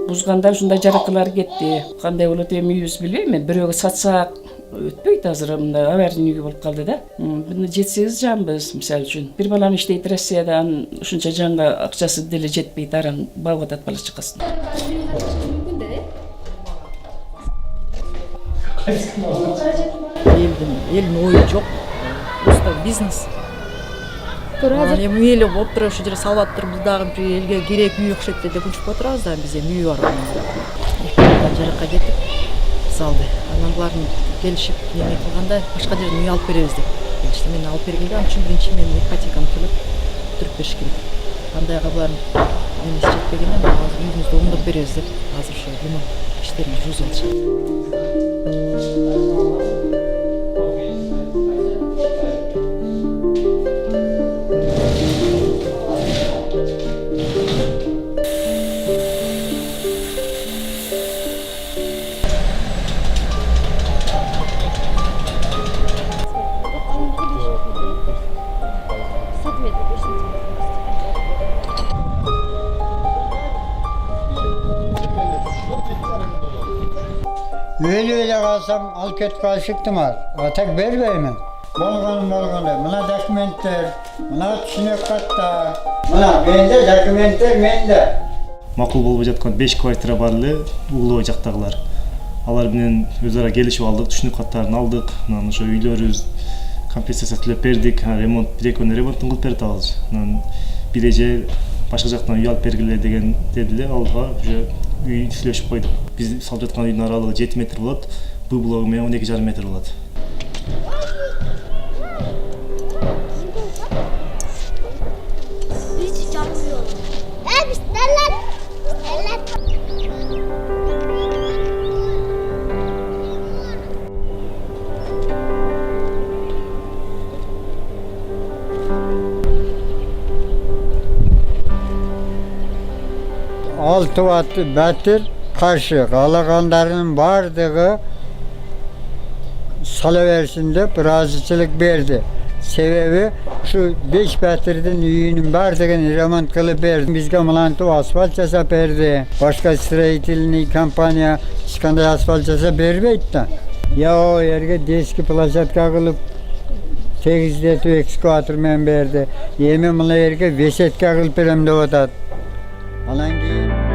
Buzganda ушундай жаракалар кетти. Кандай болот эми үйүбүз билбейм. Бирөөгө сатсак өтпөйт азыр мындай аварийный үй болуп калды да. Бул 7-8 жанбыз мисалы үчүн. Бир балам иштейт Россияда, ушунча жанга акчасы деле жетпейт, араң багып атат бала чакасын. Элдин ою жок. Просто бизнес. Эми үй эле болуп туруп ушул жерге салып атыптырбыз дагы бир элге керек үй окшойт деп ушинтип отурабыз да биз эми үй бар. Жаракка кетип салды. Анан булардын келишип неме кылганда башка жерден үй алып беребиз деп келишти. Мен алып бергенде ал үчүн биринчи мен ипотеканы төлөп түрүп бериш керек. Кандайга булардын эмеси жетпегенден азыр үйүбүздү оңдоп беребиз деп азыр ошо ремонт иштерин жүргүзүп атышат. Öyle kalsam al kötü kaşıktım var. Atak vermeyeyim. Bolganı. Buna dokumentler, buna tüşünök katta. Buna bende dokumentler mende. Макул болбой жаткан 5 квартира бар эле угловой жактагылар. Алар менен өз ара келишип алдык, түшүнүк каттарын алдык. Анан ошо үйлөрүбүз компенсация төлөп бердик. Ремонт бир-экөөнү ремонтун кылып берди алар. Анан бир эже башка жактан үй алып бергиле деген дедиле. Алга уже үй сүйлөшүп койдук. Биз салып жаткан үйдүн аралыгы 7 метр болот. Бул блогу менен 12,5 метр болот. Altı watt batır karşı kalaganların bardığı salıversin de razıçılık verdi. Sebebi şu 5 batırdan üyünün bardığını remont kılıp verdi. Bizge mulantı asfalt jasap berdi. Başka stроительный kampanya çıkanda asfalt jasap berбейт da. Ya o yerge deski plajatka kılıp tegizletip ekskavator men berdi. Yemi mına yerge vesetka kılıp berem dep atat. Alan keyin